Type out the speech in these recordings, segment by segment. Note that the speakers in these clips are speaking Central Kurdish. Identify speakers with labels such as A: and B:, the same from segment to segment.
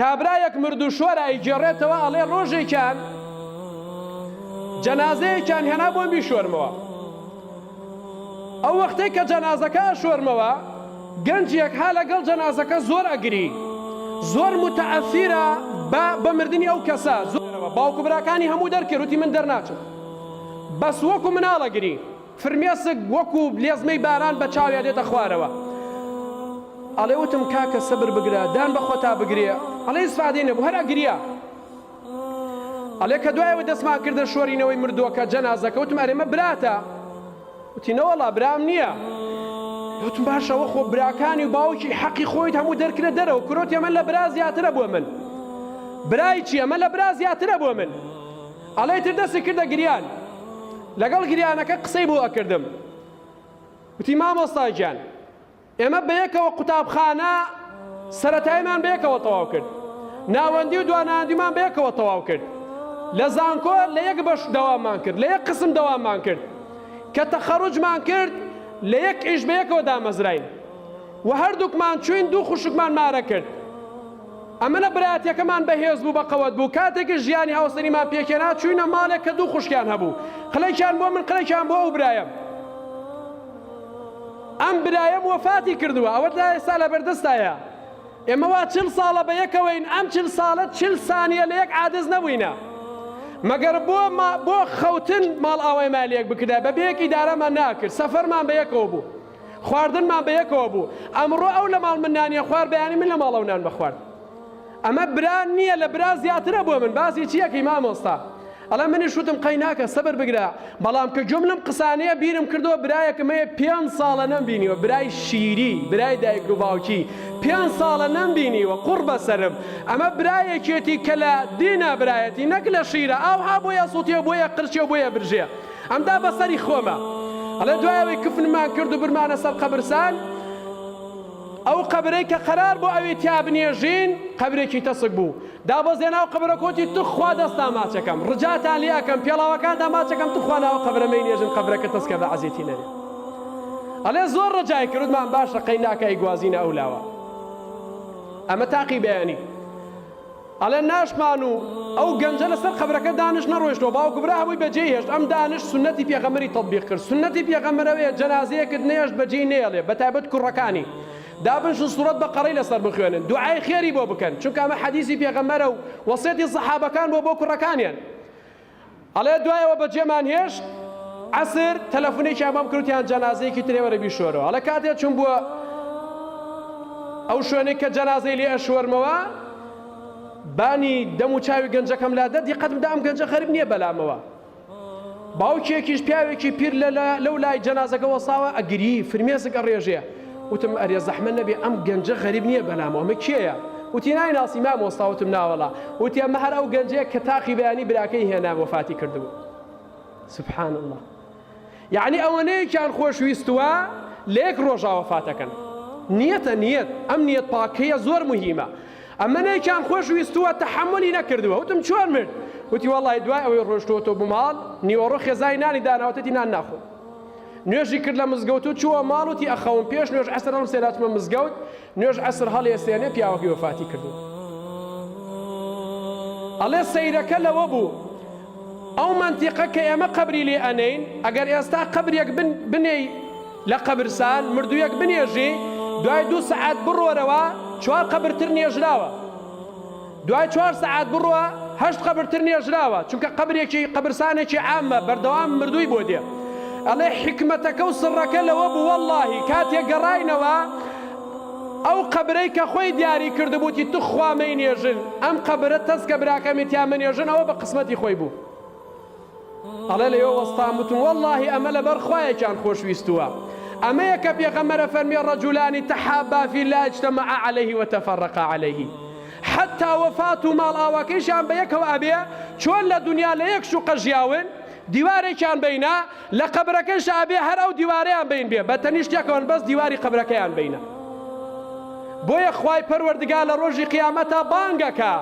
A: کابرایەک مردو شۆرە ئەیگێڕێتەوە ئەڵێ ڕۆژێکیان جەنازەیەکیان هێنا بۆ بیشۆرمەوە. ئەو وەختەی کە جەنازەکە ئەشۆرمەوە گەنجێک ها لەگەڵ جەنازەکە زۆر ئەگری، زۆر متەئەثیرە بە مردنی ئەو کەسە. باوکو براکانی هەموو دەرکرد وتی من دەرناچم، بەس وەکو مناڵەگری فرمێسک وەکو لێزمەی باران بە چاویا دێتە خوارەوە. ئەڵێ وتم کاکە سەبر بگرە دان بە خۆتا بگرێ. ئەڵێ ئیسفادەی نەبوو هەر ئەگریا. ئەڵێ کە دوایەوە دەستمان کردە شۆرینەوەی مردووەکە جەنازەکە وتم ئەرێمە براتە؟ وتی نەوەڵا برام نییە. وتم باشەوە خۆ براکانی و باوکی حەقی خۆیت هەموو دەرکرە دەرەوە کرۆت ئەمە لە برا زیاترە بۆ من. برای چی؟ ئەمە لە برا زیاترە بۆ من. ئەڵێ تر دەستی کردە گریان. لەگەڵ گریانەکە قسەی بۆ ئەکردم. وتی مامۆستا گیان ئێمە بەیەکەوە قوتابخانە سەرەتایمان بەیەکەوە تەواو کرد، ناوەندی و دواناندیمان بەیەکەوە تەواو کرد، لە زانکۆ لە یەک بەش دەواممان کرد، لە یەک قسم دەواممان کرد، کە تەخەڕوجمان کرد لە یەک ئیش بەیەکەوە دامەزراین و هەردووکمان چوین دوو خوشکمان مارە کرد. ئەمەنە برایەتەکەمان بەهێز بوو بەقەوەت بوو. کاتێکی ژیانی هاوسەریمان پێکێنا چوینە ماڵێک کە دوو خوشکیان هەبوو، قلەیکیان بۆ من قلەیکیان بۆ ئەو برایەم. ئەم برایەم وەفاتی کردووە، ئەوە تا ئێستا لە بەردەستایە. ئێمە وا 40 ساڵە بە یەکەوەین، ئەم 40 ساڵە 40 سانیە لە یەک عادز نەبووینە. مەگەر بۆ خەوتن ماڵ ئاوای مالیەک بکرا بە بەیەک ئیدارەمان ناکرد، سەفەرمان بە یەکەوە بوو، خواردنمان بە یەکەوە بوو. ئەمڕۆ ئەو لە ماڵ من نانیە خوارد بەیانی من لە ماڵەوە نان بەخوارد. ئەمە بران نییە، لە برا زیاترە بۆ من. باسی چیەکەی مامۆستا؟ ئەڵێ منیش وتم قەی ناکە سەبر بگرە، بەڵام کە جملم قسانەیە بیرم کردەوە برایەکم هەیە 5 ساڵە نەمبینیوە، برای شیری، برای دایک و باوکی 5 ساڵە نەمبینیوە، قوڕ بەسەرم. ئەمە برایەکێتی کە لە دینە برایەتی نەک لە شیرە، ئاوها بۆیە سووتیە بۆیە قرچێ بۆیە برژێ. ئەمدا بەسەری خۆمە. ئەڵێ دوایەوەی کفنمان کرد و برمانە سەر قەبرستان، ئەو قەبرەی کە قەرار بۆ ئەوی تیا بنێژین قەبرێکی تەسک بوو. دابەزێنا و قەبرە کۆتی توخوا دەستا ماچەکەم، ڕجاتان لێ ئەکەم، پێڵاوەکاندا ماچەکەم توخوا ناوە قەبرەمەی نێژن قەبرەکە تەسکە بە عەزیەتی نەرێ. ئەڵێ زۆر ڕجای کردمان باشە قەی ناکای گوازینە ئەولاوە. ئەمە تاقی بەیانی. ئەڵێ ناشمان و ئەو گەنجە لەسەر قەبرەکە دانش نەڕۆیشتەوە، باوکو برا هەمووی بەجێ هێشت. ئەم دانش سنەتی پێغەمبەری تەطبیق کرد. سنەتی پێغەمبەرەوەیە جەنازەیەکت نێشت بەجێ نێڵێ، بەتایبەت کوڕەکانی دابنشن سوورەت بەقەڕەی لەسەر بخوێنن، دوعای خێری بۆ بکەن، چونکە ئەمە حەدیسی پێغەمبەرە و وەسیەتی سەحابەکان بۆ کوڕەکانیان. ئەڵێ دوایەوە بەجێمان هێشت، عەسر تەلەفۆنێکی ئەمام کردیان جەنازەیەکی ترێ وەرە بیشۆرەوە. ئەڵێ کاتێک چوون بووە ئەو شوێنێک کە جەنازەی لێ ئەشۆرمەوە، بانی دەم و چاوی گەنجەکەم لا دەردی قەتمدا ئەم گەنجە خەریب نییە بەلامەوە. باوکێکیش پیاوێکی پیر لەو لای جەنازەکە وەساوە ئەگری فرمێسک ئەڕێژێ. وتم ئەرێ زەحمە نەبێ ئەم گەنجە غەریب نییە بەلامەوە، ئەمە کێیە؟ وتی نایناسی مامۆستا. وتم ناوەڵا. وتی ئەمە هەر ئەو گەنجەیە کە تاقی بەیانی براکەی هێنا وەفاتی کردبوو. سبحان الله. یعنی ئەوەنەیەکیان خۆشویستووە لە یەک ڕۆژا وەفاتەکەن. نیەتە نیەت، ئەم نیەت پاکەیە زۆر مهمە. ئەمەنەیەکیان خۆشویستووە تەحملی نەکردووە. وتم چۆن مرد؟ وتی وەڵای دوای ئەوەی ڕۆشتووەتەوە بۆ ماڵ نیوەڕۆ خێزای نانی داناوەتەتی نان ناخۆ. نوێژی کرد لە مزگەوت و چووە ماڵ وتی ئەخەوم پێش نوێژ عەسر هەڵم سێراتمە مزگەوت، نوێژ عەسر هەڵێستێنێ پیاوەکەی وەفاتی کردو. ئەڵێ سەیرەکە لەوە بوو ئەو مەنتیقە کە ئێمە قەبری لێ ئەنەین، ئەگەر ئێستا قەبرێک بنێی لە قەبرستان مردوویەک بنێژی، دوای 2 سەعات بڕۆرەوە 4 قەبرتر نێژراوە، دوای 4 سەعات بڕۆوە 8 قەبرتر نێژراوە، چونکە قەبرێکی قەبرستانێکی عامە بەردەوام مردووی بۆ دێ. ئەڵێ حکمەتەکە و سڕەکە لەوە بوو وەڵڵاهی کاتێک گەڕاینەوە ئەو قەبرەی کە خۆی دیاری کردبووتی توخوا مەینێژن، ئەم قەبرە تەسکە براکەمی تیا منێژن، ئەوە بە قسمەتی خۆی بوو. ئەڵێ لەوە وەستان وتم وەڵڵاهی ئەمە لەبەر خوایەکیان خۆشویستووە. ئەمەیە کە پێغەمبەر فەرمیێ ڕەجولانی تەحابا فی الله اجتمعا عەلەیه وتەفەرەقا عەلەیه. حتا وەفات و ماڵ ئاواکەیشیان بە یەکەوە ئەبێ، چۆن لە دنیا لە یەک شوقە ژیاون دیوارێکیان بینە، لە قەبرەکەش ئەبێ هەر ئەو دیوارەیان بین بێ، بە تەنیشتێکەوەن بەس دیواری قەبرەکەیان بینە. بۆیە خوای پەروەردگار لە ڕۆژی قیامەتە بانگەکە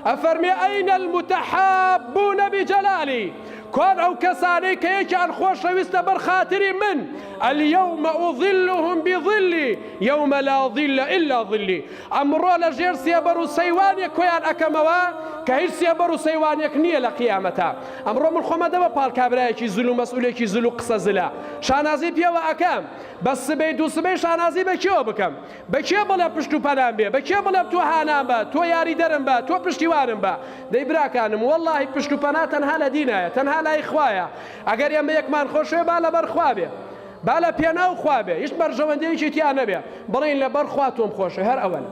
A: ئەفەرمێ ئەینە المتەحابون بجەلالی، كون أو كساني كيك عن خوش ويست برخاتري من اليوم أظلهم بظلي يوم لا ظل إلا ظلي أمرو لجير سيبرو سيوانيك كويان أكموا كهيش سيبرو سيوانيك نية لقيامتا أمرو من خما دوا بالكابرايكي زلو مسؤوليكي زلو قصة زلا شانازي بيوا أكام بس بيدو سبي شانازي بكيو بكم بكيو بلا پشتو پنام بي بكيو بلا تو هانام با تو ياري درم با تو پشتیوارم با دي براكانم والله پشتو پنا تنها لدينا تنها لا إخوايا أجر يوم يكمان خوشة بالا برخوابه بالا بيناو خوابه يش برجواندي شيء تيانا بيه برين لبرخواتهم خوشة هر أول